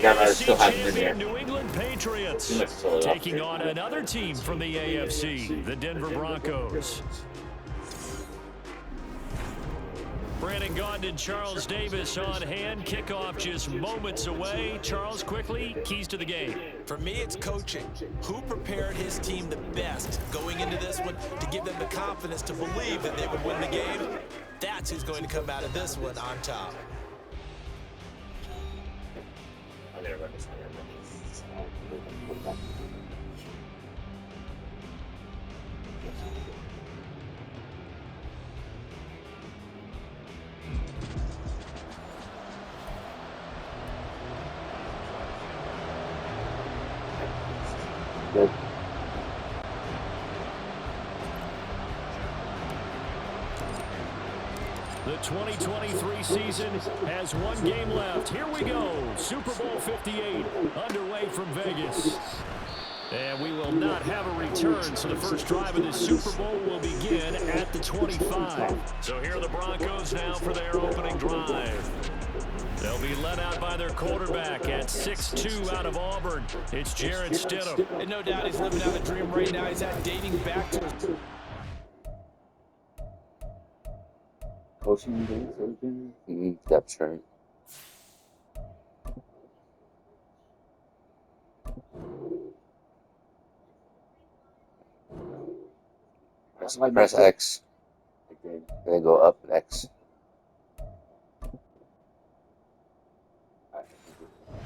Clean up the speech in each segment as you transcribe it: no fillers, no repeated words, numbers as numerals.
And the still seat have him in there. champion New England Patriots taking on another team from the AFC, the Denver Broncos. Brandon Gaudin and Charles Davis on hand. Kickoff just moments away. Charles, quickly, keys to the game. For me, it's coaching. Who prepared his team the best going into this one to give them the confidence to believe that they would win the game? That's who's going to come out of this one on top. Good. The 2023 season has one game left. Here we go. Super Bowl 58 underway from Vegas. And we will not have a return, so the first drive of this Super Bowl will begin at the 25. So here are the Broncos now for their opening drive. They'll be led out by their quarterback at 6'2" out of Auburn. It's Jarrett Stidham. And no doubt he's living out a dream right now. He's dating back to his... Coaching days, depth chart. Press X. And then go up and X.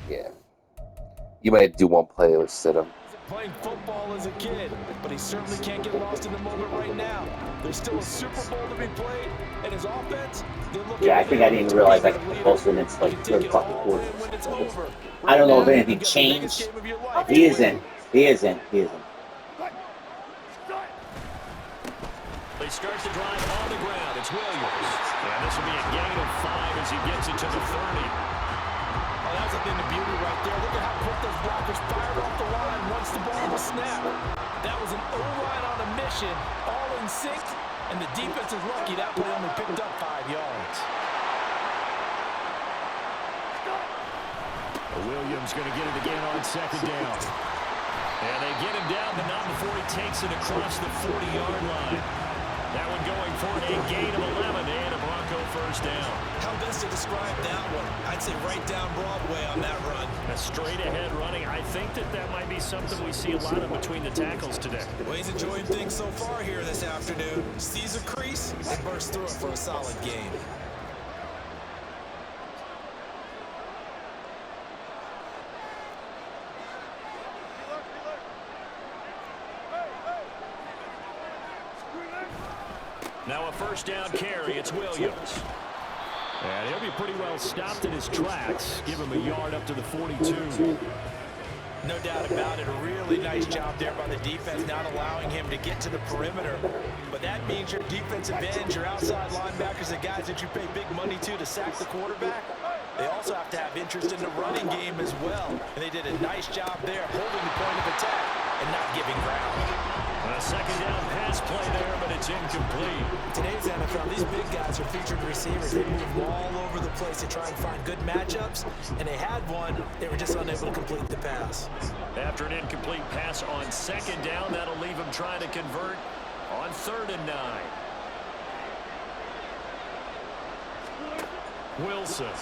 Yeah. You might do one play with Stidham. Playing football as a kid, but he certainly can't get lost in the moment right now. There's still a Super Bowl to be played, and his offense, they're looking... Yeah, I think I didn't even realize that most of it's like third fucking quarter. I don't know if anything changed. He isn't. They start the drive on the ground. It's Williams. And this will be a gain of 5 as he gets it to the 30. Oh, that's a thing of beauty right there. Look at how quick those blockers fired off the line once the ball was snapped. That was an O-line on a mission, all in sync, and the defense is lucky that play only picked up 5 yards. Williams going to get it again on second down. And they get him down, but not before he takes it across the 40-yard line. That one going for a gain of 11 and a Bronco first down. How best to describe that one? I'd say right down Broadway on that run. A straight-ahead running. I think that might be something we see a lot of between the tackles today. Well, he's enjoying things so far here this afternoon. Sees a crease and bursts through it for a solid game. Now a first down carry. It's Williams. And he'll be pretty well stopped in his tracks. Give him a yard up to the 42. No doubt about it. A really nice job there by the defense, not allowing him to get to the perimeter. But that means your defensive ends, your outside linebackers, the guys that you pay big money to sack the quarterback, they also have to have interest in the running game as well. And they did a nice job there, holding the point of attack and not giving ground. A second down pass play there, but it's incomplete. Today's NFL, these big guys are featured receivers. They move all over the place to try and find good matchups, and they had one. They were just unable to complete the pass. After an incomplete pass on second down, that'll leave him trying to convert on 3rd and 9. Wilson.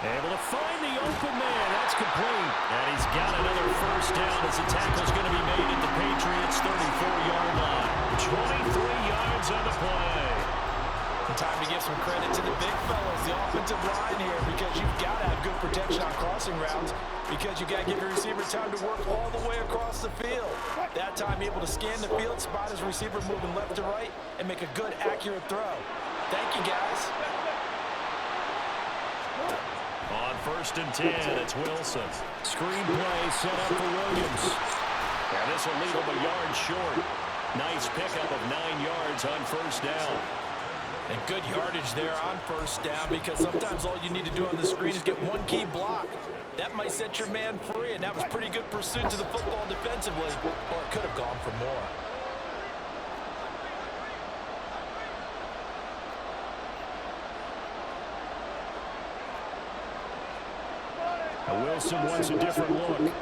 Able to find the open man. That's complete. And he's got another first down as the tackle's going to be made at the Patriots' 34-yard line. 23 yards on the play. Time to give some credit to the big fellas, the offensive line here, because you've got to have good protection on crossing routes, because you got to give your receiver time to work all the way across the field. That time able to scan the field, spot his receiver moving left to right, and make a good, accurate throw. Thank you, guys. On 1st and 10, it's Wilson. Screen play set up for Williams. And this will leave him a yard short. Nice pickup of 9 yards on first down. And good yardage there on first down, because sometimes all you need to do on the screen is get one key block. That might set your man free, and that was pretty good pursuit to the football defensively, or it could have gone for more. And Wilson wants a different look.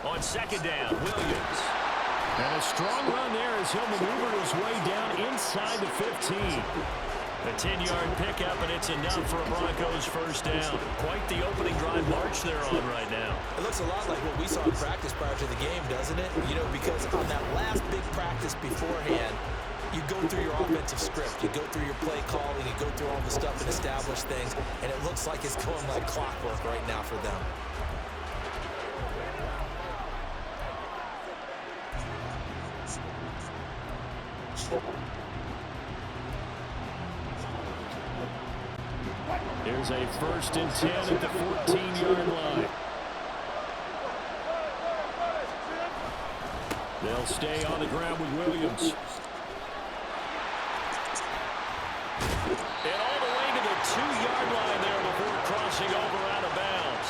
On second down, Williams. And a strong run there as he'll maneuver his way down inside the 15. A 10-yard pickup, and it's enough for a Broncos first down. Quite the opening drive march they're on right now. It looks a lot like what we saw in practice prior to the game, doesn't it? You know, because on that last big practice beforehand, you go through your offensive script. You go through your play calling. You go through all the stuff and establish things. And it looks like it's going like clockwork right now for them. Here's a 1st and 10 at the 14-yard line. They'll stay on the ground with Williams. And all the way to the 2-yard line there before crossing over out of bounds.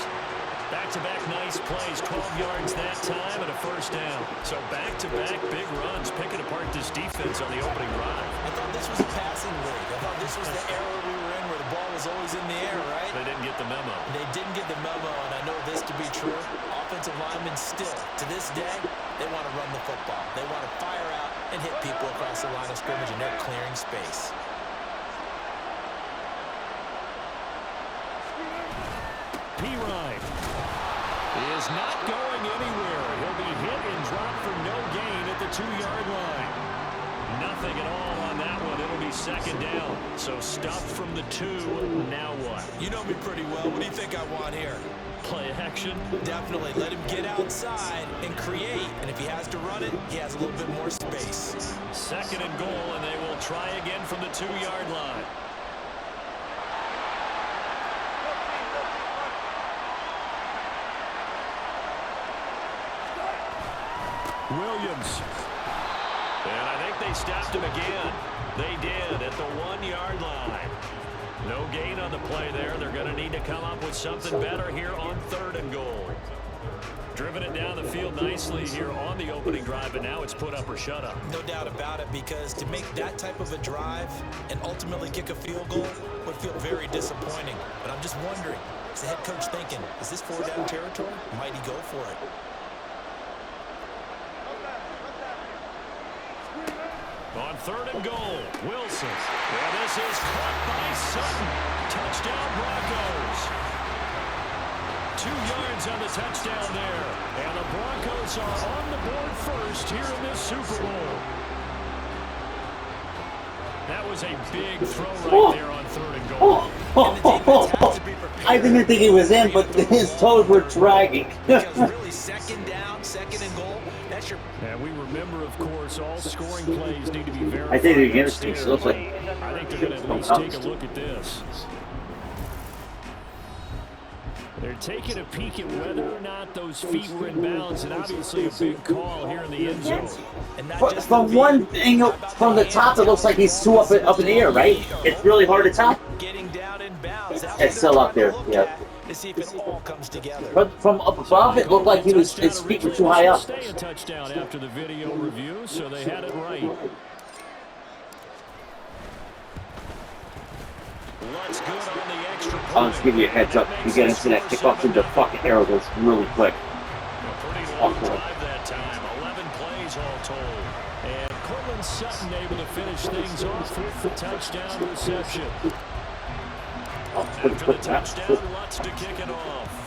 Back-to-back nice plays, 12 yards that time and a first down. So back-to-back big runs, picking apart this defense on the opening drive. I thought this was a passing league. I thought this was the era we were in where the ball was always in the air, right? They didn't get the memo. They didn't get the memo, and I know this to be true. Offensive linemen still, to this day, they want to run the football. They want to fire out and hit people across the line of scrimmage, and they're clearing space. P-Ryan is not going anywhere. He'll be hit and dropped for no gain at the 2-yard line. Nothing at all on that one. It'll be second down. So stuffed from the 2. Now what? You know me pretty well. What do you think I want here? Play action? Definitely. Let him get outside and create. And if he has to run it, he has a little bit more space. Second and goal, and they will try again from the 2-yard line. Williams. And I think they stopped him again. They did at the 1-yard line. No gain on the play there. They're going to need to come up with something better here on 3rd and goal. Driven it down the field nicely here on the opening drive, and now it's put up or shut up. No doubt about it, because to make that type of a drive and ultimately kick a field goal would feel very disappointing. But I'm just wondering, is the head coach thinking, is this 4-down territory? Might he go for it? On 3rd and goal, Wilson. Well, this is caught by Sutton. Touchdown, Broncos. 2 yards on the touchdown there. And the Broncos are on the board first here in this Super Bowl. That was a big throw right there on 3rd and goal. I didn't think he was in, but his toes were dragging. Because really, second down, 2nd and goal, that's your... And we remember, of course, all scoring plays need to be verified. I think they're against me, so it's like... I think they're going to at least take a look at this. They're taking a peek at whether or not those feet were in bounds, and obviously a big call here in the end zone. From one angle, from the top, it looks like he's too up in the air, right? It's really hard to tell. Getting down in bounds. It's still up there, yeah. To see if it all comes together. But from up above, it looked like his feet were too high up. Stay a touchdown after the video review, so they had it right. Looks good on the extra point. I'll just give you a heads up. You get into that kickoff, and the fucking arrow goes really quick. Pretty long drive that time. 11 plays all told. And Cortland Sutton able to finish things off with the touchdown reception. After the touchdown, Lutz to kick it off.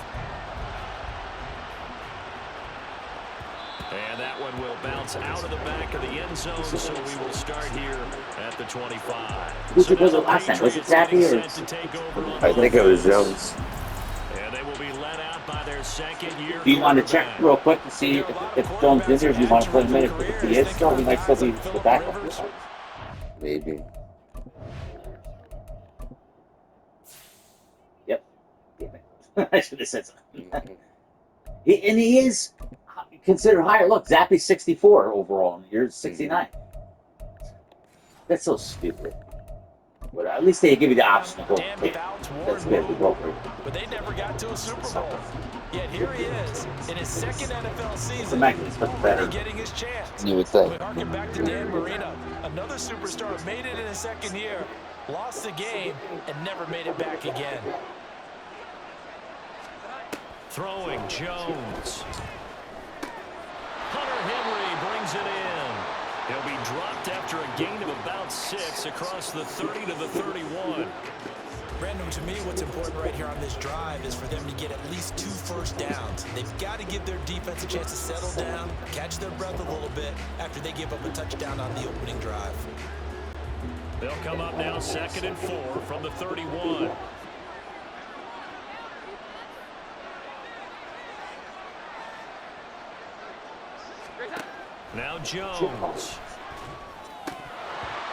And that one will bounce out of the back of the end zone, so we will start here at the 25. Who took over last time? Was it Zappy or? I think it was Jones. And they will be let out by their second year. Do you want to check real quick to see if Jones is here? Do you want to play a minute? If he is, still, he might still be the backup. Maybe. Yep. I should have said something. And he is considered higher. Look, Zappy's 64 overall, and yours 69. That's so stupid. But at least they give you the option to go. That's good. But they never got to a Super Bowl. Yet here he is in his second NFL season. The Magnus, but better. Getting his chance. You would think. Harken back to Dan Marino. Another superstar made it in his second year, lost the game, and never made it back again. Throwing Jones. Hunter Henry brings it in. He'll be dropped after a gain of about 6 across the 30 to the 31. Brandon, to me, what's important right here on this drive is for them to get at least 2 first downs. They've got to give their defense a chance to settle down, catch their breath a little bit after they give up a touchdown on the opening drive. They'll come up now 2nd and 4 from the 31. Now Jones.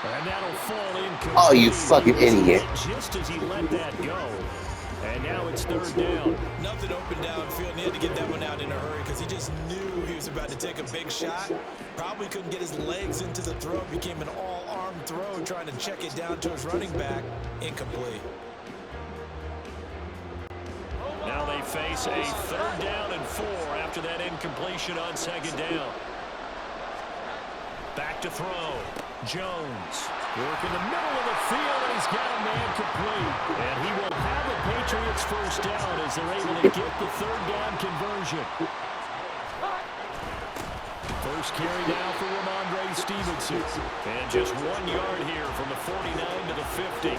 And that'll fall incomplete. Oh, you fucking idiot. Just as he let that go. And now it's 3rd down. Nothing open downfield, and he had to get that one out in a hurry because he just knew he was about to take a big shot. Probably couldn't get his legs into the throw. Became an all-arm throw trying to check it down to his running back. Incomplete. Now they face a 3rd down and 4 after that incompletion on 2nd down. Back to throw. Jones work in the middle of the field, and he's got a man complete. And he will have the Patriots first down as they're able to get the 3rd down conversion. First carry now for Ramondre Stevenson. And just 1 yard here from the 49 to the 50.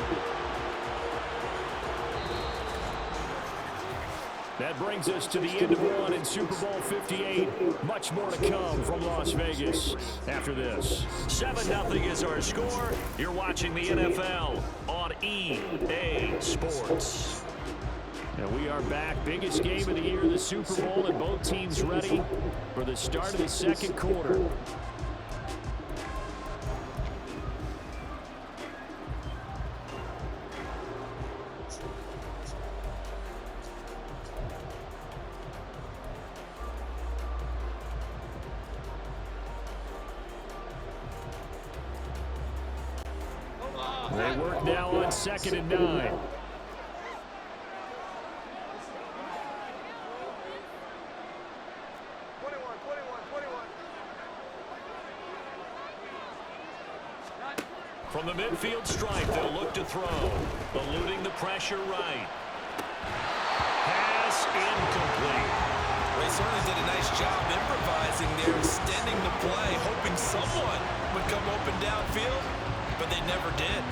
That brings us to the end of 1 in Super Bowl 58. Much more to come from Las Vegas after this. 7-0 is our score. You're watching the NFL on EA Sports. And we are back. Biggest game of the year, the Super Bowl, and both teams ready for the start of the 2nd quarter. They work now on 2nd and 9. From the midfield stripe, they'll look to throw. Eluding the pressure right. Pass incomplete. They certainly did a nice job improvising there, extending the play, hoping someone would come open downfield, but they never did.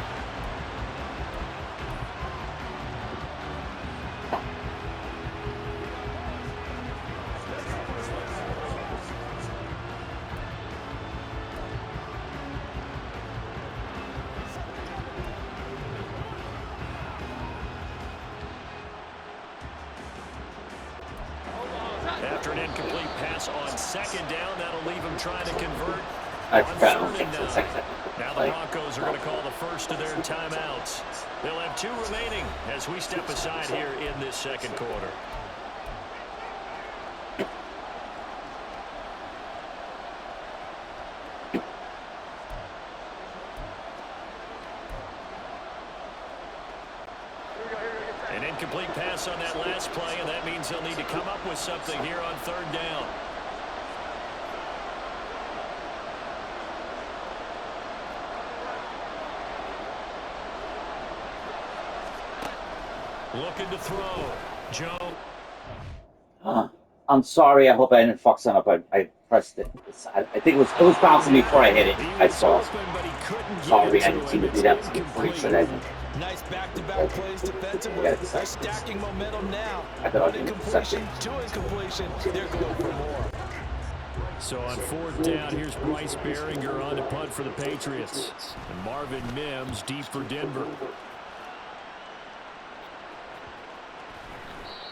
After an incomplete pass on 2nd down, that'll leave him trying to convert. I forgot. I think it's second. Now the Broncos are going to call the first of their timeouts. They'll have 2 remaining as we step aside here in this 2nd quarter. An incomplete pass on that last play, and that means they'll need to come up with something here on 3rd down. Looking to throw. Joe. I'm sorry. I hope I didn't fuck something up. I pressed it. I think it was bouncing before I hit it. I saw. Sorry, I didn't seem to do that. Pretty sure I didn't. Nice back-to-back plays defensively. They're stacking momentum now. One incompletion, 2 incompletion. They're going for more. So on 4th down, here's Bryce Behringer on to punt for the Patriots. And Marvin Mims deep for Denver.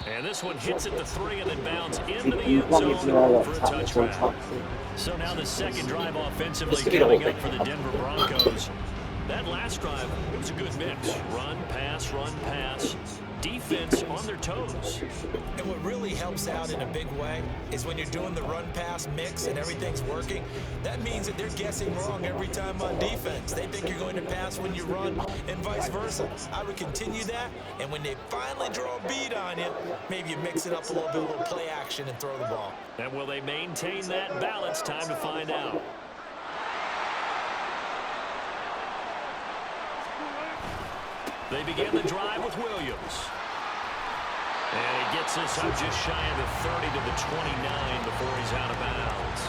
And this one hits at the 3 and then bounds into the end zone for a touchback. So now the 2nd drive offensively coming up for the Denver Broncos. That last drive, it was a good mix. Run, pass, defense on their toes. And what really helps out in a big way is when you're doing the run-pass mix and everything's working, that means that they're guessing wrong every time on defense. They think you're going to pass when you run and vice versa. I would continue that, and when they finally draw a bead on you, maybe you mix it up a little play action and throw the ball. And will they maintain that balance? Time to find out. They begin the drive with Williams. And he gets us up just shy of the 30 to the 29 before he's out of bounds.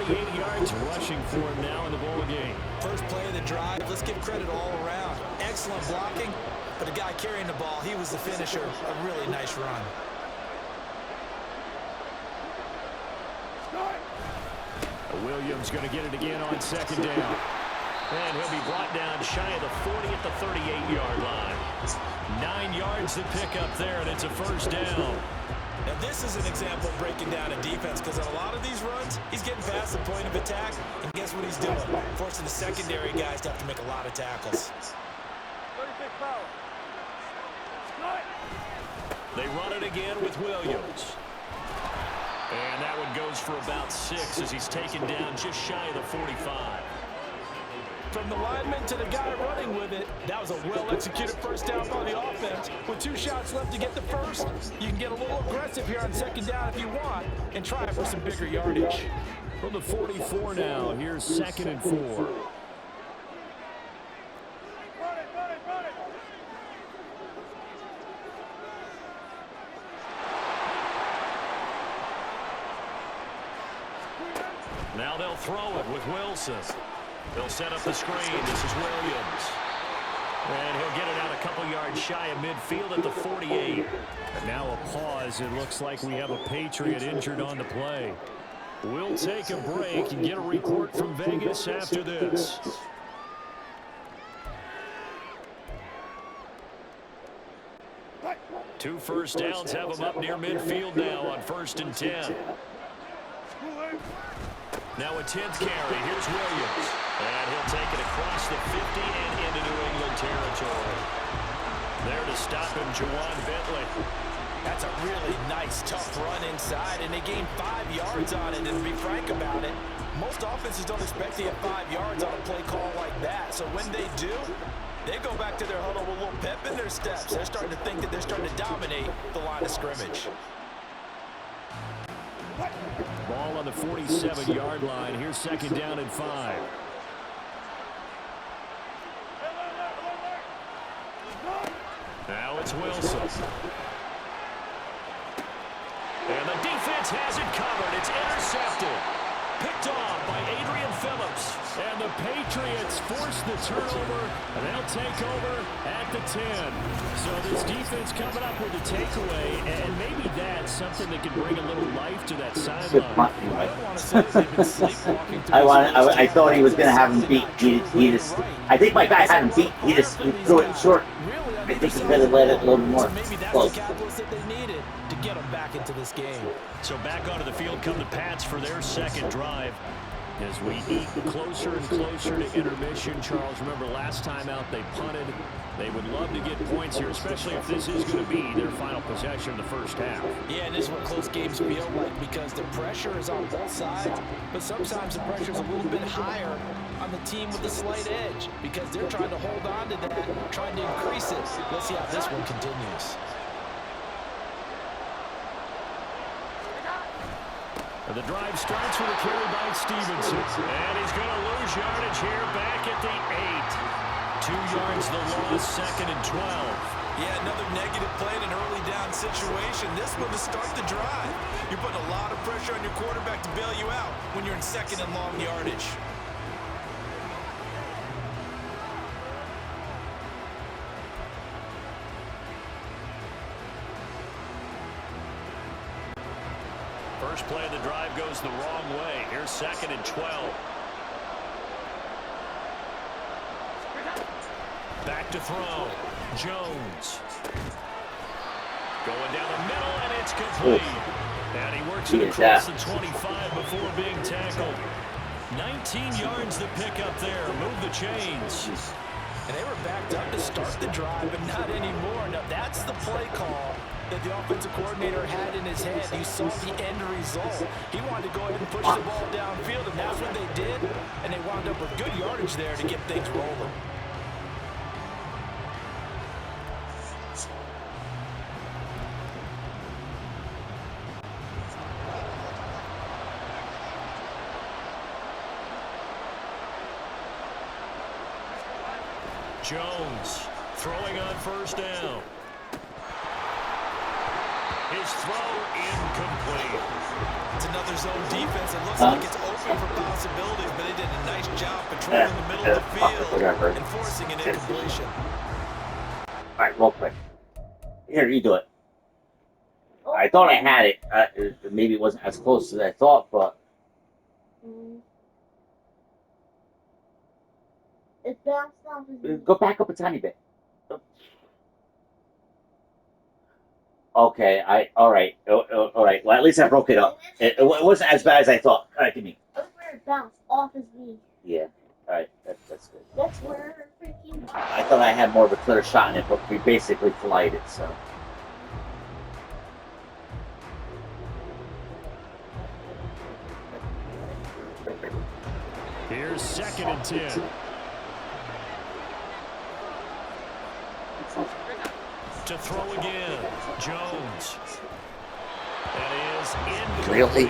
48 yards rushing for him now in the ball game. First play of the drive, let's give credit all around. Excellent blocking, but the guy carrying the ball, he was the finisher. A really nice run. Williams going to get it again on second down. And he'll be brought down shy of the 40 at the 38-yard line. 9 yards to pick up there, and it's a first down. Now this is an example of breaking down a defense, because on a lot of these runs, he's getting past the point of attack, and guess what he's doing? Forcing the secondary guys to have to make a lot of tackles. They run it again with Williams. And that one goes for about 6 as he's taken down just shy of the 45. From the lineman to the guy running with it, that was a well-executed first down by the offense. With 2 shots left to get the first, you can get a little aggressive here on second down if you want and try for some bigger yardage. From the 44 now, here's 2nd and 4. Now they'll throw it with Wilson. They'll set up the screen. This is Williams. And he'll get it out a couple yards shy of midfield at the 48. And now a pause. It looks like we have a Patriot injured on the play. We'll take a break and get a report from Vegas after this. Two first downs have them up near midfield now on 1st and 10. Now a 10th carry. Here's Williams. And he'll take it across the 50 and into New England territory. There to stop him, Juwan Bentley. That's a really nice, tough run inside, and they gained 5 yards on it. And to be frank about it, most offenses don't expect to get 5 yards on a play call like that. So when they do, they go back to their huddle with a little pep in their steps. They're starting to think that they're starting to dominate the line of scrimmage. Ball on the 47-yard line. Here's 2nd down and 5. Now it's Wilson. And the defense has it covered. It's intercepted. Picked off by Adrian Phillips. And the Patriots force the turnover, and they'll take over at the 10. So this defense coming up with a takeaway, and maybe that's something that can bring a little life to that sideline. I don't want to say they've been sleepwalking through I thought he was going to have him beat. He just, I think my guy had him beat. He threw it short. I think he could have let it a little more maybe that's close. the catalyst that they needed to get them back into this game. So back onto the field come the Pats for their second drive. As we eat closer and closer to intermission, Charles, remember last time out they punted. They would love to get points here, especially if this is going to be their final possession of the first half. Yeah, and this is what close games feel like, because the pressure is on both sides, but sometimes the pressure is a little bit higher on the team with the slight edge, because they're trying to hold on to that, trying to increase it. Let's see how this one continues. The drive starts with a carry by Stevenson. And he's going to lose yardage here back at the 8. 2 yards the loss, 2nd and 12. Yeah, another negative play in an early down situation. This one to start the drive. You're putting a lot of pressure on your quarterback to bail you out when you're in 2nd and long yardage. First play of the drive goes the wrong way. Here's 2nd and 12. Back to throw. Jones. Going down the middle, and it's complete. And he works it across the 25 before being tackled. 19 yards to pick up there. Move the chains. And they were backed up to start the drive, but not anymore. Now, that's the play call that the offensive coordinator had in his head. You saw the end result. He wanted to go ahead and push the ball downfield, and that's what they did. And they wound up with good yardage there to get things rolling. Jones Throwing on first down. His throw incomplete. It's another zone defense. It looks like it's open for possibilities, but they did a nice job patrolling the middle of the field and forcing an incompletion. All right, real quick. Here, you do it. I thought I had it. Maybe it wasn't as close as I thought, but It bounced off his knee. go back up a tiny bit. Okay, all right. All right. Well, at least I broke it up. It wasn't as bad as I thought. All right, give me. That's where it bounced off his knee. Yeah. All right, that's good. That's where freaking. I thought I had more of a clear shot in it, but we basically collided, so. Here's 2nd and 10. To throw again, Jones. That is incomplete. Really?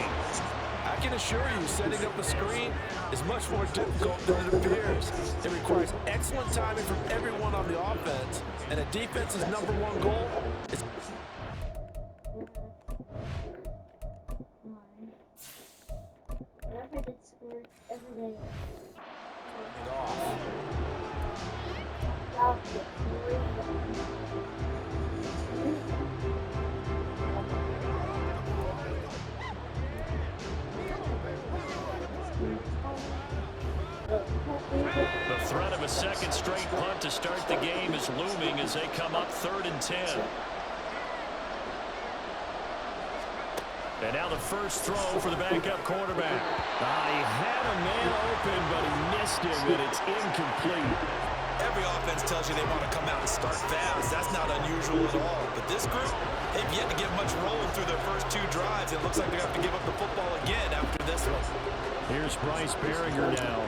I can assure you, setting up a screen is much more difficult than it appears. It requires excellent timing from everyone on the offense, and a defense's #1 goal is Whenever they score every day. it off. The threat of a second straight punt to start the game is looming as they come up 3rd and 10. And now the first throw for the backup quarterback. He had a man open, but he missed him, and it's incomplete. Every offense tells you they want to come out and start fast. That's not unusual at all. But this group, they've yet to get much rolling through their first 2 drives. It looks like they're going to have to give up the football again after this one. Here's Bryce Behringer now.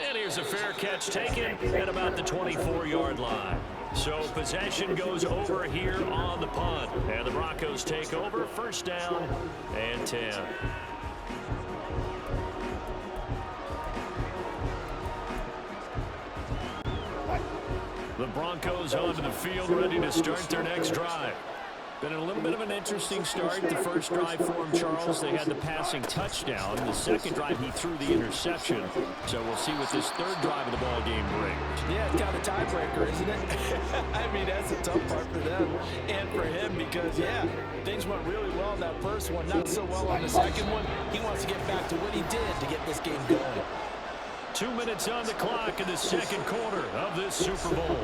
And here's a fair catch taken at about the 24-yard line. So possession goes over here on the punt. And the Broncos take over, 1st down and 10. The Broncos onto the field, ready to start their next drive. Been a little bit of an interesting start. The first drive for him, Charles, they had the passing touchdown. The second drive, he threw the interception. So we'll see what this 3rd drive of the ball game brings. Yeah, it's kind of a tiebreaker, isn't it? I mean, that's the tough part for them and for him because, yeah, things went really well in that first one, not so well on the second one. He wants to get back to what he did to get this game going. 2 minutes on the clock in the 2nd quarter of this Super Bowl.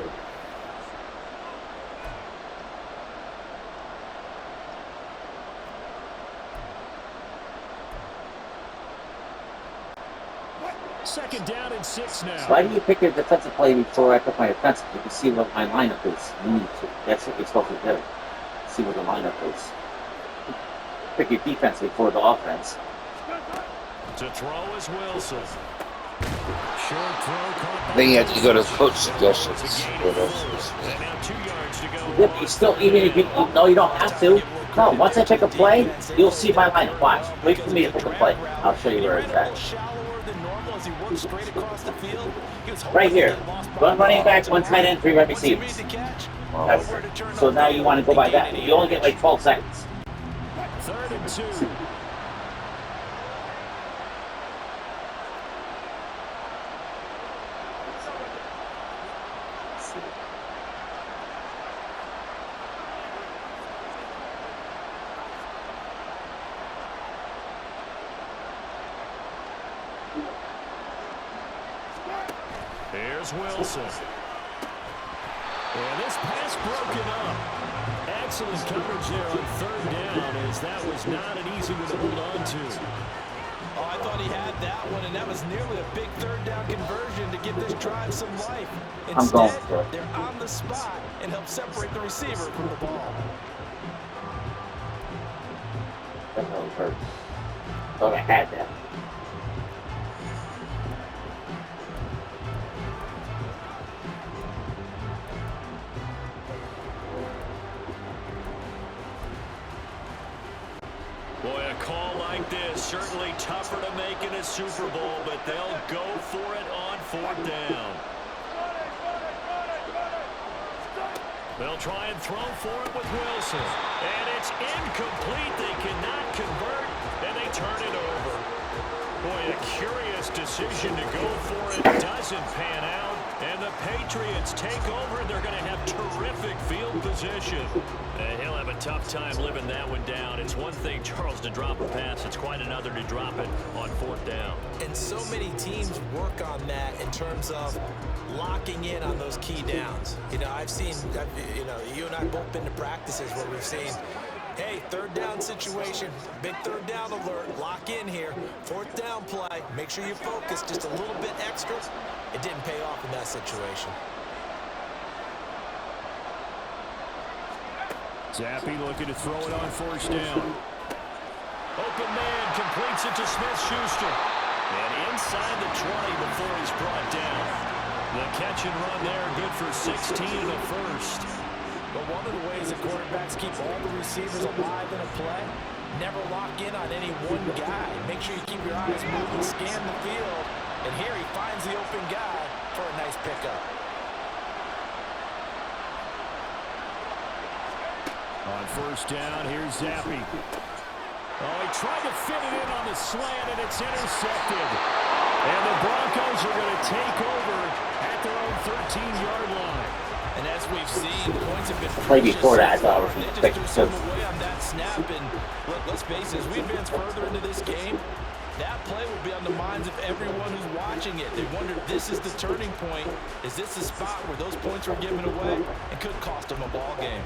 Second down and 6 now. Why do you pick your defensive play before I pick my offensive? You can see what my lineup is. You need to. That's what you're supposed to do. See what the lineup is. Pick your defense before the offense. To throw is Wilson. Short throw caught by Then you have to go to coach suggestions. And now 2 yards to go. Yeah, but you still, even if you, no, you don't have to. No, once I pick a play, you'll see my lineup. Watch. Wait for me to pick a play. I'll show you where it's at. Right here. 1 running back, 1 tight end, 3 wide receivers. So now you want to go by that. You only get like 12 seconds. 3rd and 2. Here's Wilson. And this pass broken up. Excellent coverage there on 3rd down, as that was not an easy one to hold on to. Oh, I thought he had that one, and that was nearly a big 3rd down conversion to give this drive some life. Instead, they're on the spot and help separate the receiver from the ball. That really hurt. Thought I had that. Boy, a call like this, certainly tougher to make in a Super Bowl, but they'll go for it on 4th down. They'll try and throw for it with Wilson. And it's incomplete. They cannot convert, and they turn it over. Boy, a curious decision to go for it doesn't pan out. And the Patriots take over. They're going to have terrific field position. And he'll have a tough time living that one down. It's one thing, Charles, to drop a pass. It's quite another to drop it on 4th down. And so many teams work on that in terms of locking in on those key downs. You know, I've seen, you and I both been to practices where we've seen, hey, 3rd down situation, big 3rd down alert, lock in here, 4th down play, make sure you focus just a little bit extra. It didn't pay off in that situation. Zappi looking to throw it on 1st down. Open man completes it to Smith-Schuster. And inside the 20 before he's brought down. The catch and run there, good for 16 and a first. But one of the ways that quarterbacks keep all the receivers alive in a play, never lock in on any one guy. Make sure you keep your eyes moving, scan the field. And here he finds the open guy for a nice pickup. On 1st down, here's Zappi. Oh, he tried to fit it in on the slant, and it's intercepted. And the Broncos are going to take over at their own 13-yard line. And as we've seen, points have been Play before that, I thought was they just expected threw some away on that snap. And let's face it, as we advance further into this game, that play will be on the minds of everyone who's watching it. They wonder, this is the turning point. Is this the spot where those points were given away and could cost them a ball game?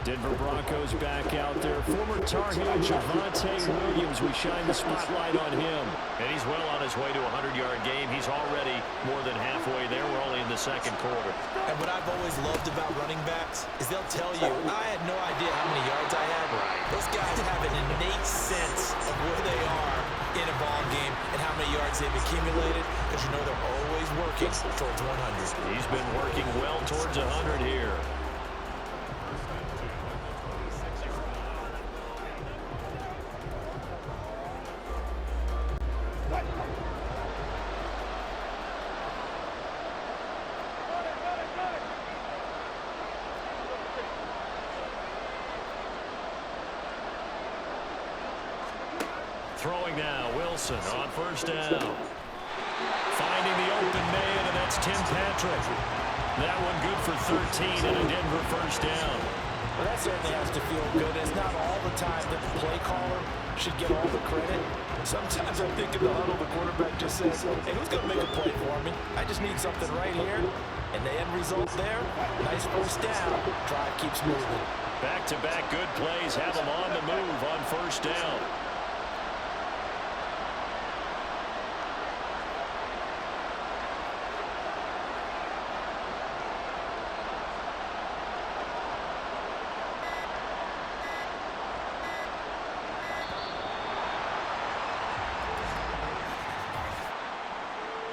Denver Broncos back out there. Former Tar Heel Javonte Williams, we shine the spotlight on him. And he's well on his way to a 100-yard game. He's already more than halfway there. We're only in the 2nd quarter. And what I've always loved about running backs is they'll tell you, I had no idea how many yards I had. Those guys have an innate sense of where they are in a ball game and how many yards they've accumulated, because you know they're always working towards 100. He's been working well towards 100 here. Throwing now, Wilson on 1st down. Finding the open man, and that's Tim Patrick. That one good for 13 and a Denver 1st down. Well, that certainly has to feel good. It's not all the time that the play caller should get all the credit. Sometimes I think in the huddle, the quarterback just says, hey, who's going to make a play for me? I just need something right here. And the end result there, nice 1st down. Drive keeps moving. Back-to-back good plays have them on the move on 1st down.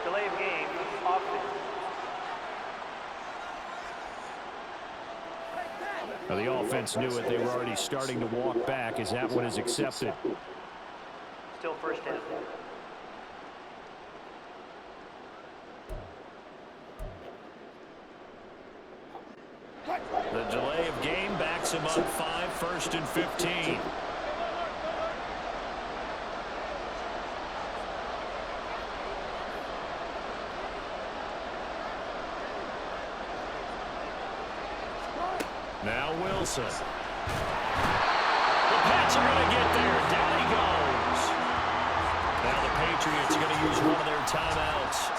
Delay of game, offense. Now, the offense knew it. They were already starting to walk back as that one is accepted. Still 1st down. The delay of game backs him up 5, 1st and 15. Now Wilson. The Pats are going to get there. Down he goes. Now the Patriots are going to use one of their timeouts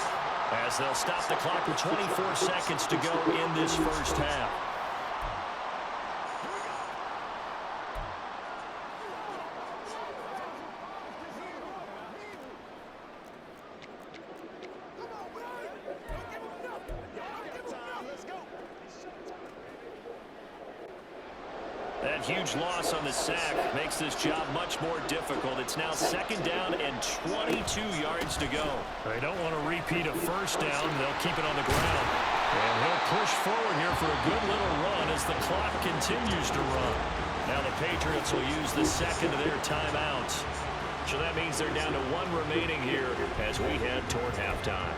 as they'll stop the clock with 24 seconds to go in this 1st half. That huge loss on the sack makes this job much more difficult. It's now 2nd down and 22 yards to go. They don't want to repeat a 1st down. They'll keep it on the ground. And he'll push forward here for a good little run as the clock continues to run. Now the Patriots will use the second of their timeouts. So that means they're down to one remaining here as we head toward halftime.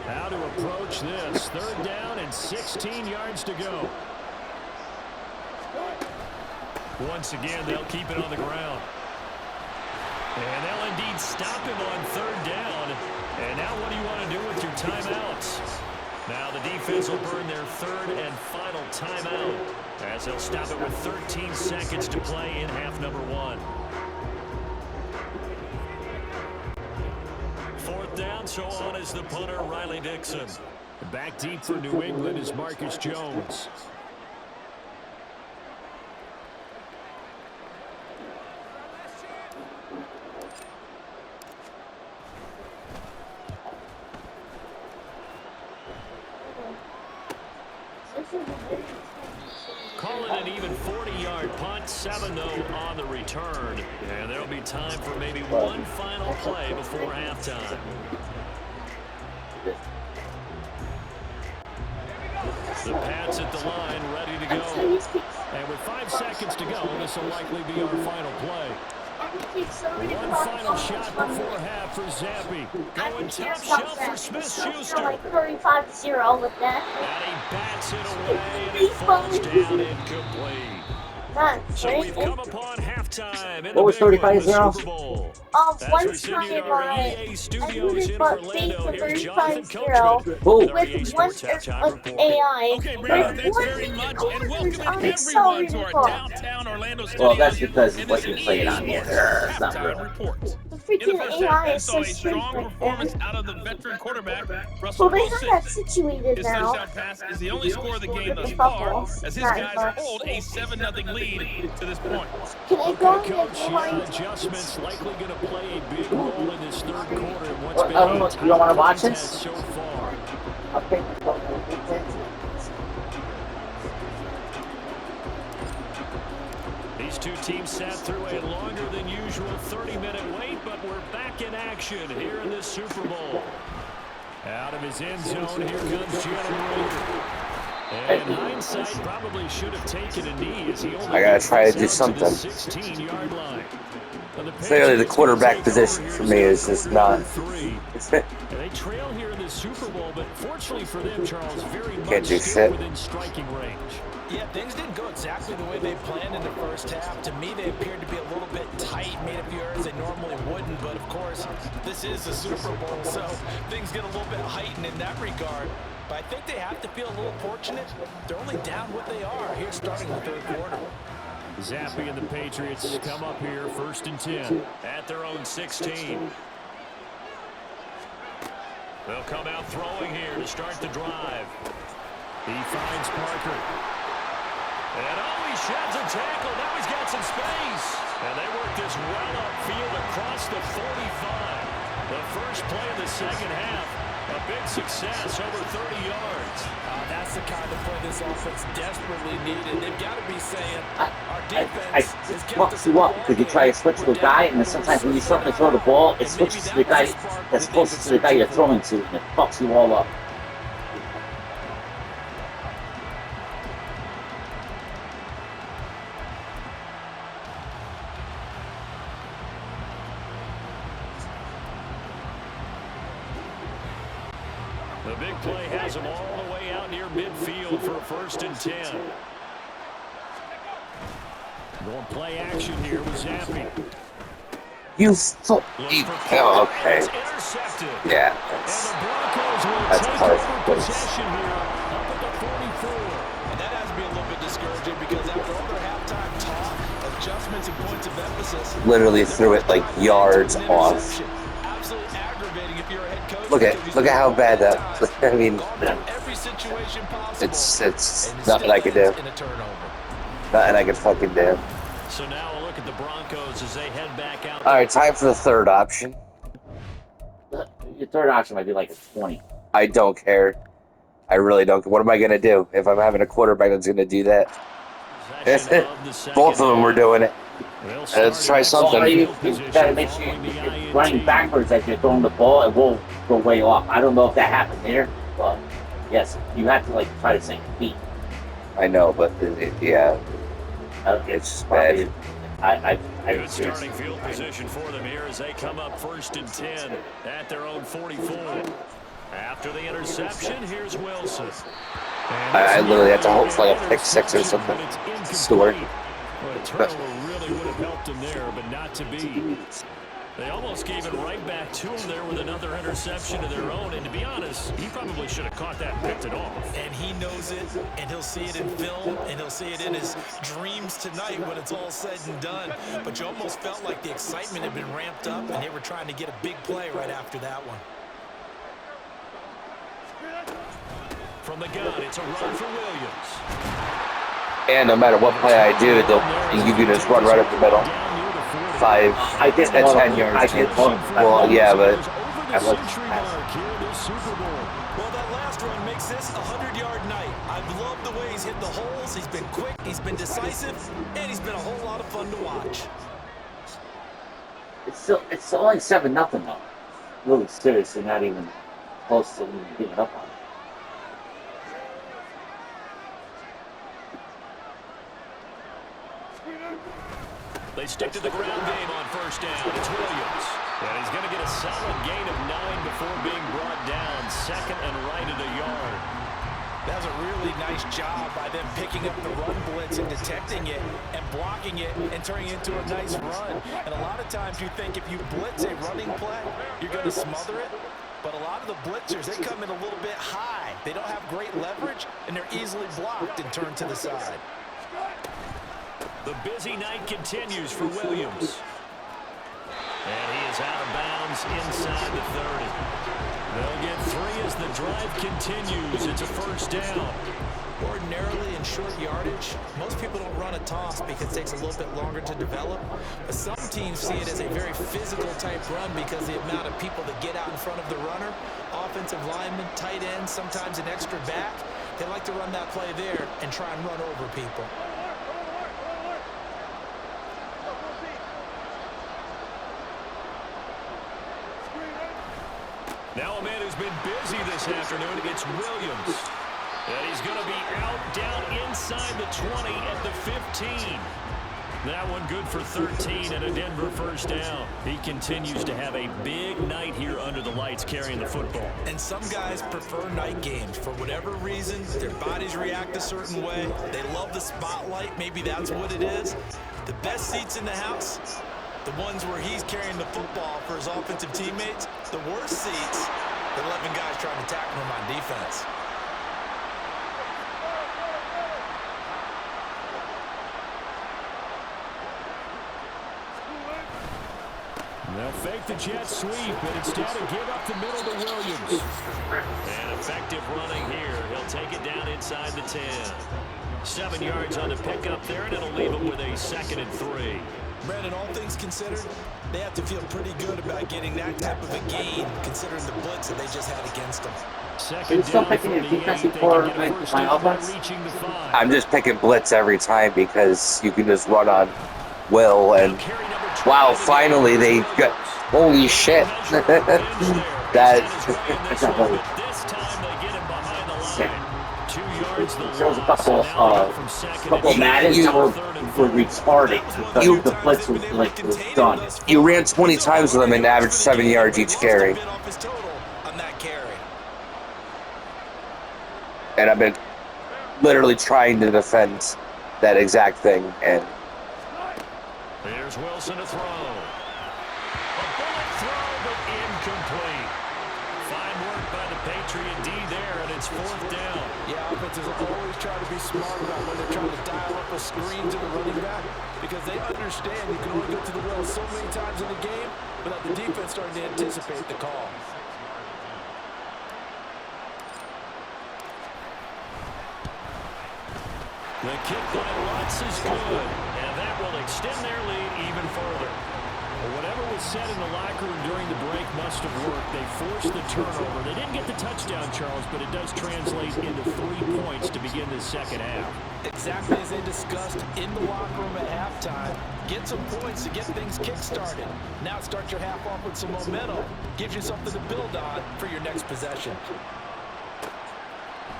How to approach this. 3rd down and 16 yards to go. Once again, they'll keep it on the ground. And they'll indeed stop him on 3rd down. And now what do you want to do with your timeouts? Now the defense will burn their 3rd and final timeout as they'll stop it with 13 seconds to play in half number 1. 4th down, so on is the punter, Riley Dixon. Back deep for New England is Marcus Jones. Call it an even 40-yard punt, 7 though on the return. And there'll be time for maybe one final play before halftime. The Pats at the line, ready to go. And with 5 seconds to go, this will likely be our final play. One final shot before half for Zampi. Going top shelf for Smith-Schuster. Like 35-0 with that. And he bats it away, and it falls down incomplete. So we've come upon halftime in What was the big one, 35-0? the Super Bowl. As One we sit time in our I EA studios in for Orlando, here's Jonathan Coachman Oh. with our EA with one Sports halftime of report. AI. Okay, Brandon, thanks very much, and welcoming everyone to our downtown Orlando studios. Well, that's because in what this you played on EA here. It's not halftime real. report. The In the freaking first AI half, we is saw so a strong stupid. performance out of the veteran quarterback, Russell Well, they have that Wilson. situated His now. touchdown pass is the only score of the game thus The far, Buffalo. as his Not guys much. hold a 7-0 lead to this point. Can I go and get Coach, behind? adjustments likely going to play a big role in this 3rd quarter. And what's been I don't know, a you don't wanna tight watch contest this? so far. Okay. These two teams sat through a longer than usual 30-minute wait, but we're back in action here in this Super Bowl. Out of his end zone, here comes Jalen Reagor. And in hindsight, probably should have taken a knee as he only I gotta try to do gets out something. the 16-yard line. Now, Clearly, the quarterback position for me is just not. And they trail here in the Super Bowl, but fortunately for them, Charles, very Can't much do still shit. within striking range. Yeah, things didn't go exactly the way they planned in the first half. To me, they appeared to be a little bit tight, made a few errors they normally wouldn't. But, of course, this is the Super Bowl, so things get a little bit heightened in that regard. But I think they have to feel a little fortunate. They're only down what they are here starting the 3rd quarter. Zappi and the Patriots come up here 1st and 10 at their own 16. They'll come out throwing here to start the drive. He finds Parker. And he sheds a tackle. Now he's got some space. And they work this well upfield across the 45. The first play of the 2nd half. A big success, over 30 yards. That's the kind of play this offense desperately needed. They've got to be saying, our I defense has kept fucks us you in the up because you try to switch to a guy, and then sometimes when you start to throw the ball, it switches to the guy that's closest to the guy you're throwing to, and it fucks you all up. The big play has him all the way out near midfield for a 1st and 10. Going play action here with Zampi. You so. Oh, okay. Intercepted. Yeah, And the Broncos will that's take part of over the place. possession here up at the 44. And that has to be a little bit discouraging because after all their halftime talk, adjustments and points of emphasis, Literally threw it like yards off. absolutely aggravating if you're a head coach. Look at how bad that. I mean, Every situation possible. it's nothing I can do. In a turnover. Nothing I can fucking do. So now a look at the Broncos as they head back out. All right, time for the 3rd option. Your 3rd option might be like a 20. I don't care. I really don't. What am I gonna do if I'm having a quarterback that's gonna do that? Possession of the second Both of them were half. doing it. They'll Let's try start something. at You field position gotta make sure following the you're running INT. backwards as you're throwing the ball. It will go way off. I don't know if that happened there, but yes, you have to like try to sink your feet. I know, but yeah, It's just bad. Good starting field position for them here as they come up 1st and 10 at their own 44. After the interception, here's Wilson. I literally had to hope for like a pick 6 or something. Stewart. Well, a turnover really would have helped him there, but not to be. They almost gave it right back to him there with another interception of their own. And to be honest, he probably should have caught that and picked it off. And he knows it, and he'll see it in film, and he'll see it in his dreams tonight when it's all said and done. But you almost felt like the excitement had been ramped up, and they were trying to get a big play right after that one. From the gun, it's a run for Williams. And no matter what play I do, you can just run right up the middle. 5 to 10 yards. I did one. Well, yeah, but I was. Well, that last run makes this a 100-yard night. I've loved the way he's hit the holes. He's been quick, he's been decisive, and he's been a whole lot of fun to watch. It's only 7-0 though. Really seriously, not even close to even giving up on it. They stick to the ground game on 1st down. It's Williams. And he's going to get a solid gain of 9 before being brought down. 2nd and right at a yard. That was a really nice job by them picking up the run blitz and detecting it and blocking it and turning it into a nice run. And a lot of times you think if you blitz a running play, you're going to smother it. But a lot of the blitzers, they come in a little bit high. They don't have great leverage, and they're easily blocked and turned to the side. The busy night continues for Williams. And he is out of bounds inside the 30. They'll get 3 as the drive continues. It's a 1st down. Ordinarily in short yardage, most people don't run a toss because it takes a little bit longer to develop. But some teams see it as a very physical type run because the amount of people that get out in front of the runner, offensive linemen, tight ends, sometimes an extra back, they like to run that play there and try and run over people. Now a man who's been busy this afternoon, it's Williams. And he's going to be out down inside the 20 at the 15. That one good for 13 and a Denver 1st down. He continues to have a big night here under the lights carrying the football. And some guys prefer night games. For whatever reason, their bodies react a certain way. They love the spotlight. Maybe that's what it is. The best seats in the house, the ones where he's carrying the football for his offensive teammates. The worst seats, the 11 guys trying to tackle him on defense. They'll fake the jet sweep, and instead of give up the middle to Williams. And effective running here. He'll take it down inside the 10. 7 yards on the pickup there, and it'll leave him with a 2nd and 3. Brandon, all things considered, they have to feel pretty good about getting that type of a gain, considering the blitz that they just had against them. Are you still picking your defensive for my offense? I'm just picking blitz every time because you can just run on Will and wow, finally they got holy shit. That There was a couple Maddens were restarting because the blitz was done. You ran 20 times with them and averaged 7 yards each carry. And I've been literally trying to defend that exact thing. And here's Wilson to throw. A bullet throw, but incomplete. Fine work by the Patriot D there, and it's 4th down. Yeah, offenses always try to be smart about when they're trying to dial up a screen to the running back because they understand you can only go to the well so many times in the game without the defense starting to anticipate the call. The kick by Lutz is good, and that will extend their lead even further. Well, whatever was said in the locker room during the break must have worked. They forced the turnover. They didn't get the touchdown, Charles, but it does translate into 3 points to begin the 2nd half. Exactly as they discussed in the locker room at halftime. Get some points to get things kick-started. Now start your half off with some momentum. Gives you something to build on for your next possession.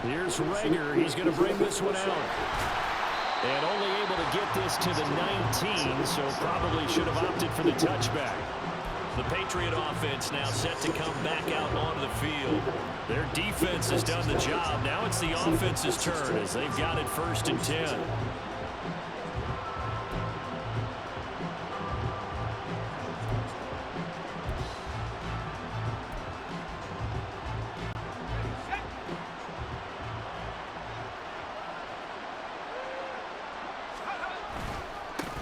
Here's Rager. He's going to bring this one out. And only able to get this to the 19, so probably should have opted for the touchback. The Patriot offense now set to come back out onto the field. Their defense has done the job. Now it's the offense's turn as they've got it 1st and 10.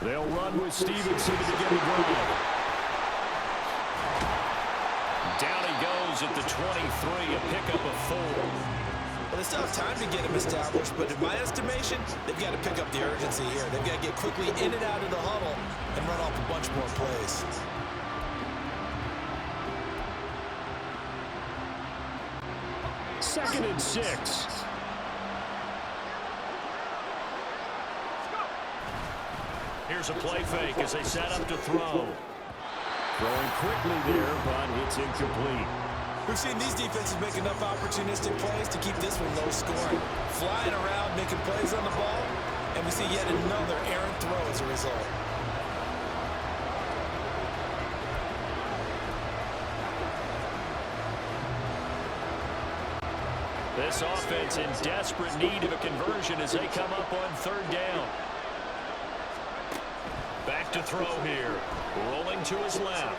They'll run with Stevenson to begin the drive. Down he goes at the 23, a pickup of 4. Well, they still have time to get him established, but in my estimation, they've got to pick up the urgency here. They've got to get quickly in and out of the huddle and run off a bunch more plays. Second and 6. Here's a play fake as they set up to throw. Throwing quickly there, but it's incomplete. We've seen these defenses make enough opportunistic plays to keep this one low scoring. Flying around, making plays on the ball, and we see yet another errant throw as a result. This offense in desperate need of a conversion as they come up on 3rd down. Back to throw here. Rolling to his left.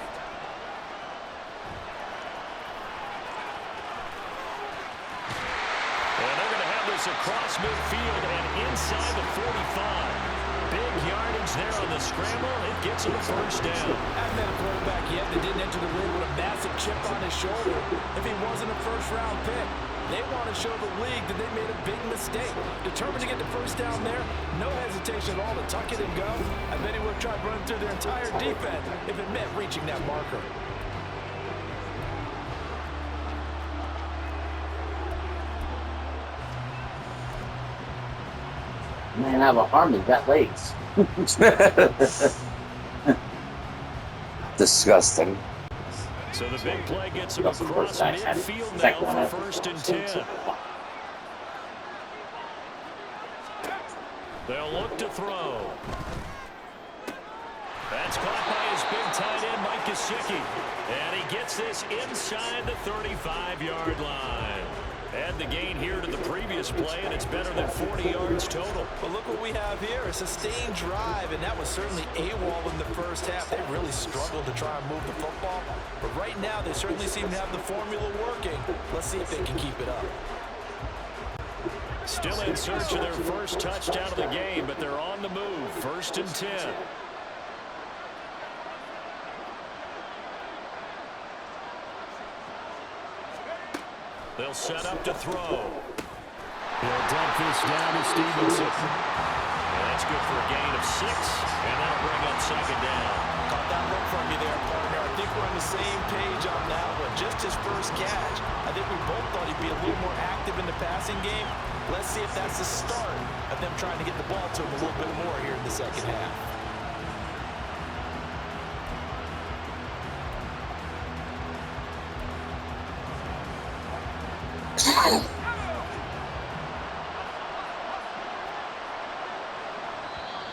And they're going to have this across midfield and inside the 45. Big yardage there on the scramble. It gets him a 1st down. Haven't had a quarterback yet that didn't enter the league with a massive chip on his shoulder. If he wasn't a 1st-round pick, they want to show the league that they made a big mistake. Determined to get the 1st down there, no hesitation at all to tuck it and go. I bet he would have tried running through their entire defense if it meant reaching that marker. Man, I have a Harmon got legs. Disgusting. So the big play gets him across midfield now for 1st and 10. They'll look to throw. That's caught by his big tight end, Mike Gesicki. And he gets this inside the 35-yard line. Add the gain here to the previous play, and it's better than 40 yards total. But look what we have here, a sustained drive, and that was certainly AWOL in the 1st half. They really struggled to try and move the football. But right now, they certainly seem to have the formula working. Let's see if they can keep it up. Still in search of their 1st touchdown of the game, but they're on the move. 1st and 10. They'll set up to throw. He'll dump this down to Stevenson. And that's good for a gain of 6, and that'll bring up 2nd down. Caught that look from you there, partner. I think we're on the same page on that one. Just his 1st catch. I think we both thought he'd be a little more active in the passing game. Let's see if that's the start of them trying to get the ball to him a little bit more here in the 2nd half.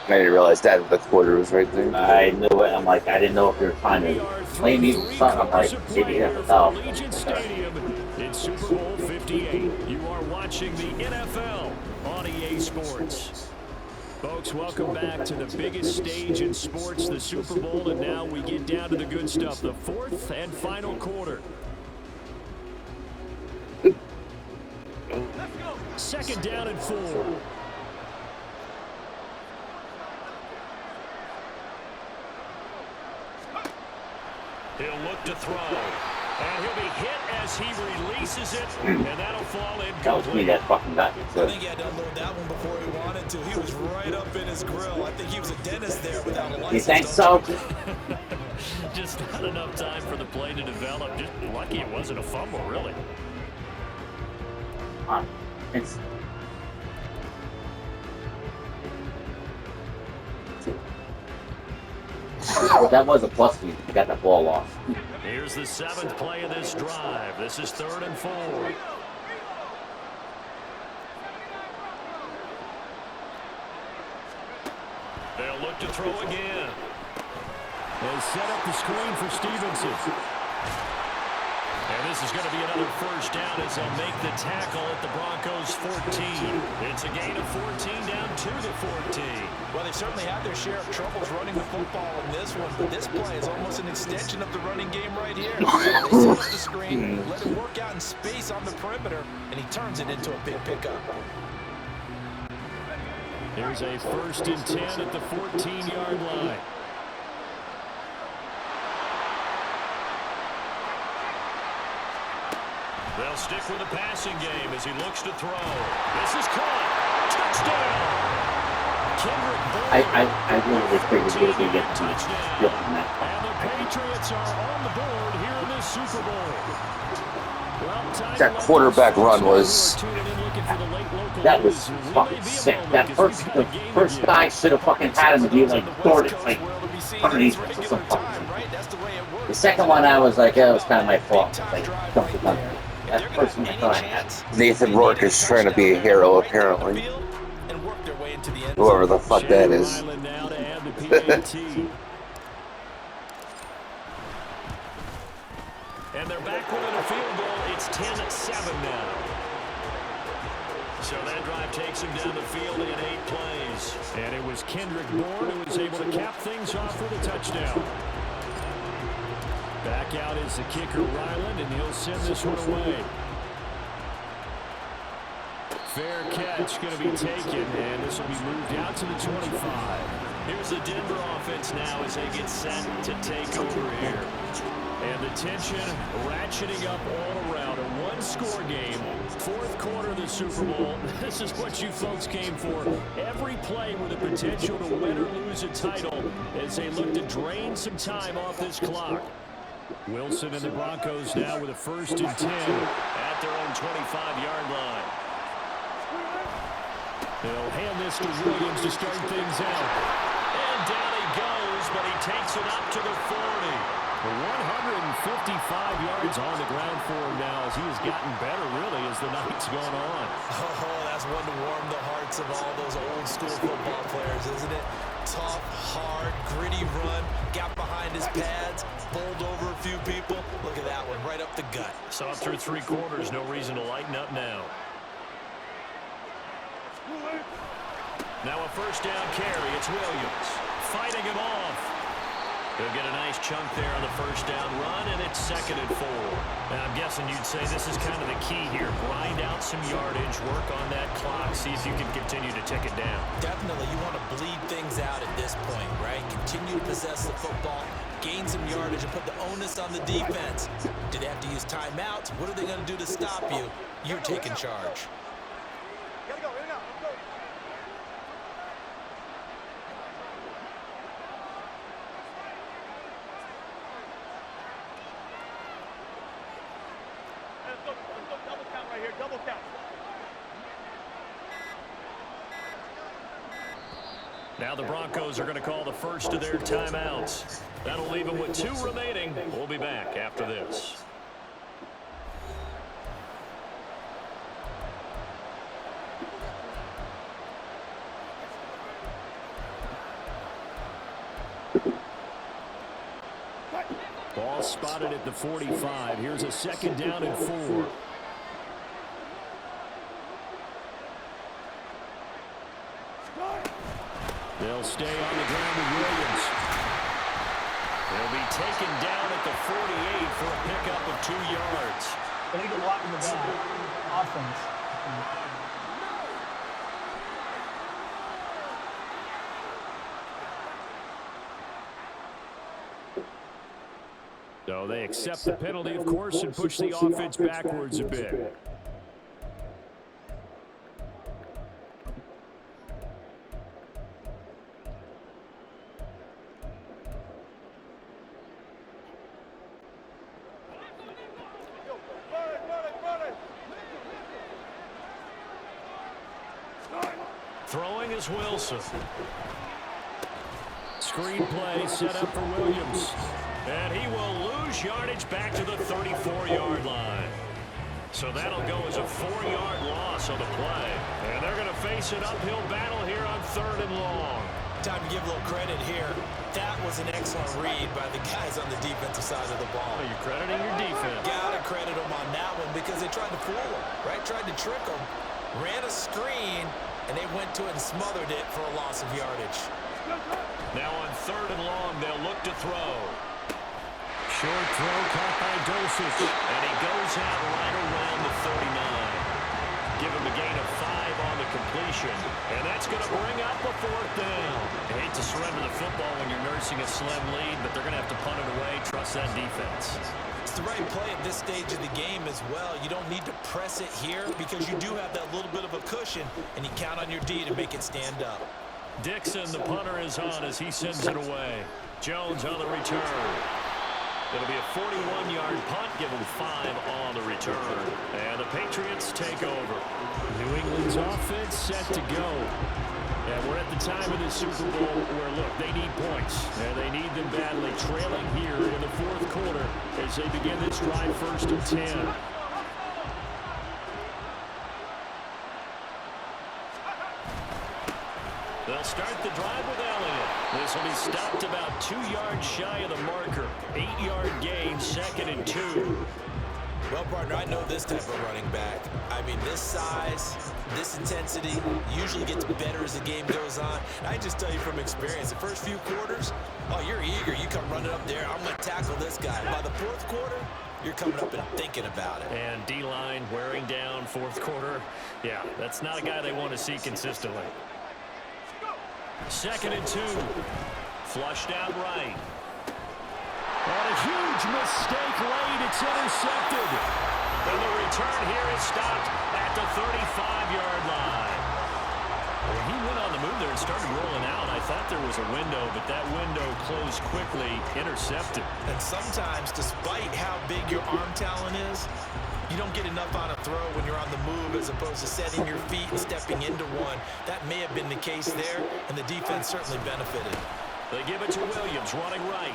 I didn't realize that the quarter was right there. I knew it. I'm like, I didn't know if you were trying to play me with something. I'm like, maybe that's Allegiant Stadium in Super Bowl 58. You are watching the NFL on EA Sports. Folks, welcome back to the biggest stage in sports, the Super Bowl, and now we get down to the good stuff, the 4th and final quarter. 2nd down and 4. He'll look to throw. And he'll be hit as he releases it, and that'll fall incomplete. That was me that fucking got it. I think he had to unload that one before he wanted to. He was right up in his grill. I think he was a dentist there without a license. You think so? Just not enough time for the play to develop. Just lucky it wasn't a fumble, really. It's that was a plus for you. You got the ball off. Here's the 7th play of this drive. This is 3rd and 4. They'll look to throw again. They set up the screen for Stevenson. And this is going to be another first down as they'll make the tackle at the Broncos' 14. It's a gain of 14 down to the 14. Well, they certainly had their share of troubles running the football in this one, but this play is almost an extension of the running game right here. They set up the screen, let it work out in space on the perimeter, and he turns it into a big pickup. Here's a 1st and 10 at the 14-yard line. They'll stick with the passing game as he looks to throw. This is caught. Touchdown. I really figured he was going to get a touchdown. And the Patriots are on the board here in this Super Bowl. Well, that quarterback run was... That was fucking sick. That the first guy should have fucking had him to be like Gordon, like underneath him or something. The second one, I was like, it was kind of my fault. Like, dumped it under. That first one I thought I had. Nathan Rourke is trying to be a hero, apparently. Whoever the fuck that is. And they're back within a field goal. It's 10-7 now. So that drive takes him down the field in 8 plays. And it was Kendrick Bourne who was able to cap things off with a touchdown. Back out is the kicker, Ryland, and he'll send this one away. Fair catch going to be taken, and this will be moved out to the 25. Here's the Denver offense now as they get set to take over here. And the tension ratcheting up all around. A one-score game. 4th quarter of the Super Bowl. This is what you folks came for. Every play with the potential to win or lose a title as they look to drain some time off this clock. Wilson and the Broncos now with a 1st and 10 at their own 25-yard line. They'll hand this to Williams to start things out. And down he goes, but he takes it up to the 40. 155 yards on the ground for him now as he has gotten better, really, as the night's gone on. Oh, that's one to warm the hearts of all those old-school football players, isn't it? Tough, hard, gritty run, got behind his pads, bowled over a few people. Look at that one, right up the gut. So up through 3 quarters, no reason to lighten up now. Now a 1st down carry. It's Williams fighting him off. He'll get a nice chunk there on the 1st down run, and it's 2nd and 4. And I'm guessing you'd say this is kind of the key here. Grind out some yardage, work on that clock, see if you can continue to tick it down. Definitely. You want to bleed things out at this point, right? Continue to possess the football, gain some yardage, and put the onus on the defense. Do they have to use timeouts? What are they going to do to stop you? You're taking charge. Now the Broncos are going to call the first of their timeouts. That'll leave them with 2 remaining. We'll be back after this. Ball spotted at the 45. Here's a 2nd down and 4. They'll stay on the ground with Williams. They'll be taken down at the 48 for a pickup of 2 yards. They need to lock in the back. Offense. So they accept the penalty, of course, and push the offense backwards a bit. Throwing is Wilson. Screen play set up for Williams. And he will lose yardage back to the 34-yard line. So that'll go as a 4-yard loss on the play. And they're going to face an uphill battle here on 3rd and long. Time to give a little credit here. That was an excellent read by the guys on the defensive side of the ball. Well, you're crediting your defense. Gotta credit them on that one because they tried to fool them, right? Tried to trick them. Ran a screen, and they went to it and smothered it for a loss of yardage. Now on 3rd and long, they'll look to throw. Short throw caught by Dulcich, and he goes out right around the 39. Give him a gain of 5 on the completion, and that's going to bring up a 4th down. I hate to surrender the football when you're nursing a slim lead, but they're going to have to punt it away. Trust that defense. It's the right play at this stage of the game as well. You don't need to press it here because you do have that little bit of a cushion, and you count on your D to make it stand up. Dixon, the punter, is on as he sends it away. Jones on the return. It'll be a 41-yard punt, give them 5 on the return. And the Patriots take over. New England's offense set to go. And we're at the time of the Super Bowl where, look, they need points. And they need them badly, trailing here in the 4th quarter as they begin this drive 1st and 10. They'll start the drive with Elliott. This will be stopped about 2 yards shy of the marker. 8-yard gain, 2nd and 2. Well, partner, I know this type of running back. I mean, this size, this intensity usually gets better as the game goes on. I just tell you from experience, the first few quarters, oh, you're eager. You come running up there, I'm going to tackle this guy. By the 4th quarter, you're coming up and thinking about it. And D-line wearing down 4th quarter. Yeah, that's not a guy they want to see consistently. 2nd and 2. Flushed out right. On a huge mistake late, it's intercepted. And the return here is stopped at the 35-yard line. When he went on the move there and started rolling out, I thought there was a window, but that window closed quickly, intercepted. And sometimes, despite how big your arm talent is, you don't get enough on a throw when you're on the move as opposed to setting your feet and stepping into one. That may have been the case there, and the defense certainly benefited. They give it to Williams, running right.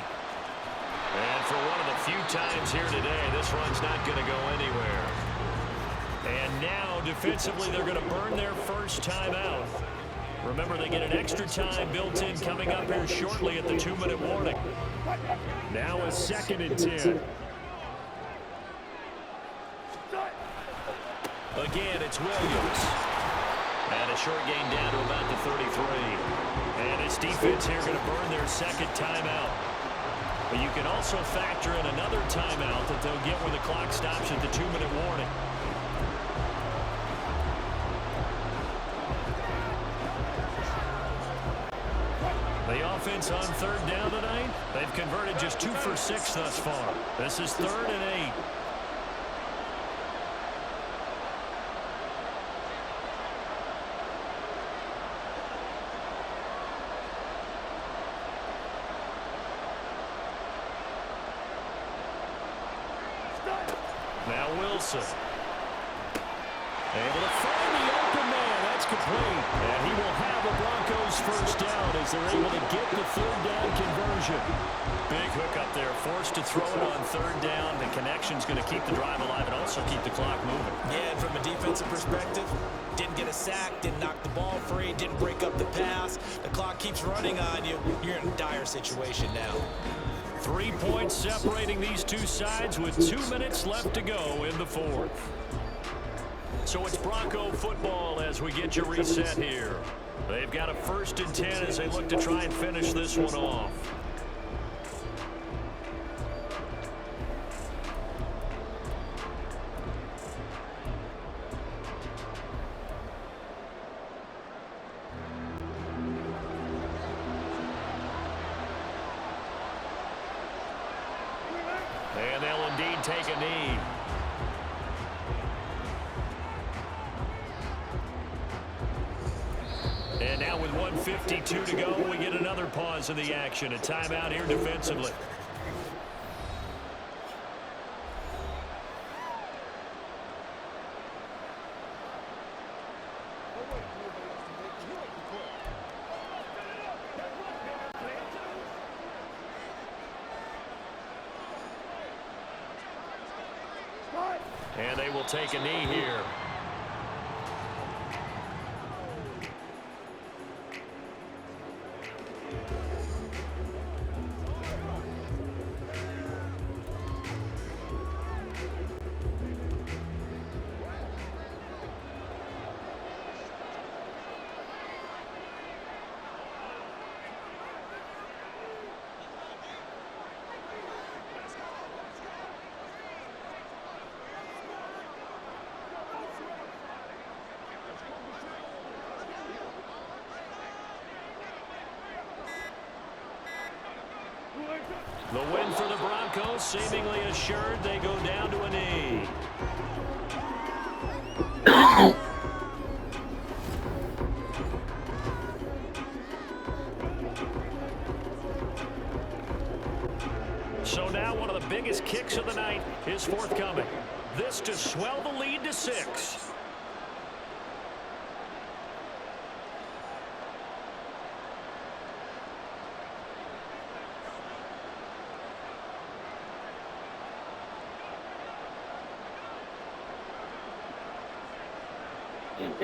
And for one of the few times here today, this run's not going to go anywhere. And now, defensively, they're going to burn their first timeout. Remember, they get an extra time built in coming up here shortly at the 2-minute warning. Now a 2nd and 10. Again, it's Williams. And a short gain down to about the 33. And his defense here going to burn their 2nd timeout. But you can also factor in another timeout that they'll get when the clock stops at the 2-minute warning. The offense on 3rd down tonight, they've converted just 2 for 6 thus far. This is 3rd and 8. Now Wilson. Able to find the open man. That's complete. And he will have the Broncos first down as they're able to get the 3rd down conversion. Big hook up there. Forced to throw it on 3rd down. The connection's going to keep the drive alive and also keep the clock moving. Yeah, and from a defensive perspective, didn't get a sack, didn't knock the ball free, didn't break up the pass. The clock keeps running on you. You're in a dire situation now. 3 points separating these two sides with 2 minutes left to go in the 4th. So it's Bronco football as we get you reset here. They've got a 1st and 10 as they look to try and finish this one off. And they'll indeed take a knee. And now with 1:52 to go, we get another pause in the action. A timeout here defensively. And they will take a knee here. The win for the Broncos, seemingly assured. They go down to a knee. So now one of the biggest kicks of the night is forthcoming. This to swell the lead to 6. And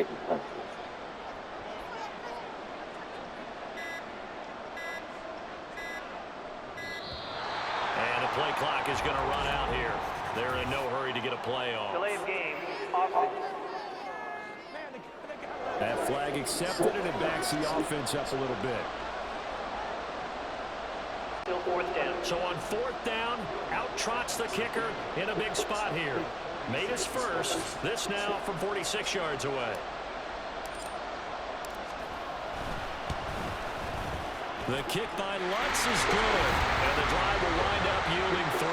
the play clock is going to run out here. They're in no hurry to get a play off. Delay of game, offense. That flag accepted, and it backs the offense up a little bit. Still 4th down. So on 4th down, out trots the kicker in a big spot here. Made his first. This now from 46 yards away. The kick by Lutz is good, and the drive will wind up yielding 3.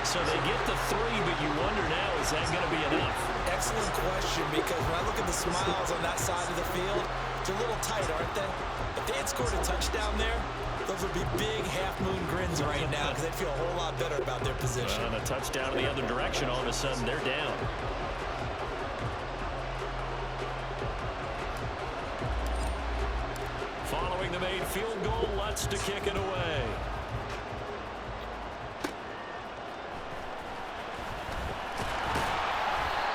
So they get the 3, but you wonder now, is that going to be enough? Excellent question, because when I look at the smiles on that side of the field, they're a little tight, aren't they? If they had scored a touchdown there, those would be big half-moon grins right now, because they'd feel a whole lot better about their position. And a touchdown in the other direction, all of a sudden they're down. Following the made field goal, Lutz to kick it away.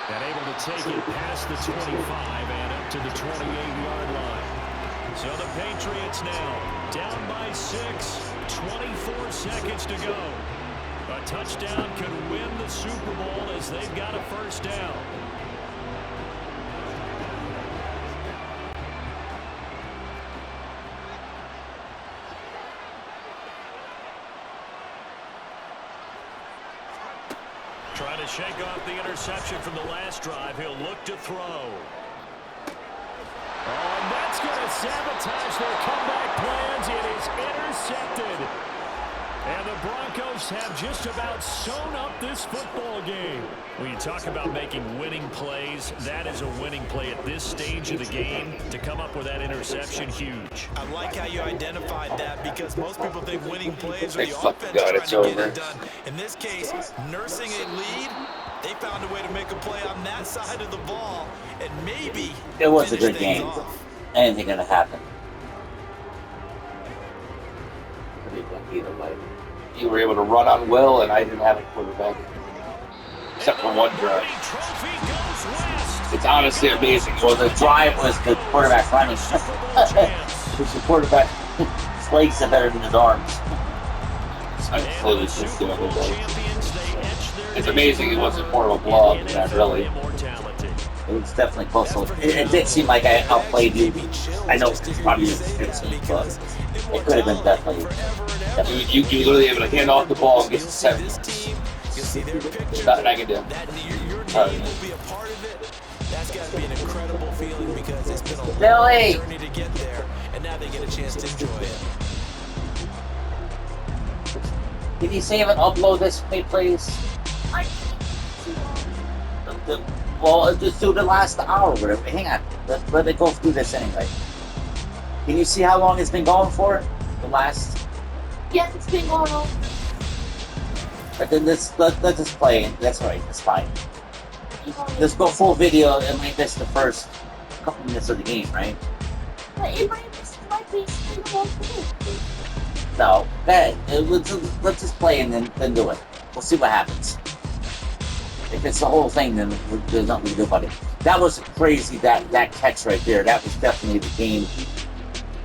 And able to take it past the 25 and up to the 28-yard line. So the Patriots now down by 6, 24 seconds to go. A touchdown could win the Super Bowl as they've got a first down. Trying to shake off the interception from the last drive. He'll look to throw. Oh, and that's going to sabotage their comeback plans. It is intercepted. And the Broncos have just about sewn up this football game. When you talk about making winning plays, that is a winning play at this stage of the game. To come up with that interception, huge. I like how you identified that, because most people think winning plays are the Fuck offense God, trying it's to get over. it done. In this case, nursing a lead, they found a way to make a play on that side of the ball and maybe It was a finish good things game. off. Anything gonna happen. Could be done either way. You were able to run on Will, and I didn't have a quarterback. Except for one drive. It's honestly amazing. Well, the drive was the quarterback running. Because the quarterback, his legs are better than his arms. It's amazing it wasn't more of a blow than that, really. It was definitely close. It did seem like I outplayed you. I know it's probably a 15, but it could have been definitely. You literally able to hand off the ball and get to 7. Nothing I can do. That's got to be an incredible feeling, because it's been a long Billy! journey to get there, and now they get a chance to enjoy it. Can you save and upload this, please? Well, just do the last hour or whatever. Hang on. Let me go through this anyway. Can you see how long it's been going for? The last... Yes, it's been going on. But then let's just play. That's all right. That's fine. Let's go full video and we miss the first couple minutes of the game, right? But it might be still going through. No. Okay. Let's just play and then do it. We'll see what happens. If it's the whole thing, then there's nothing we can do about it. That was crazy, that catch right there. That was definitely the game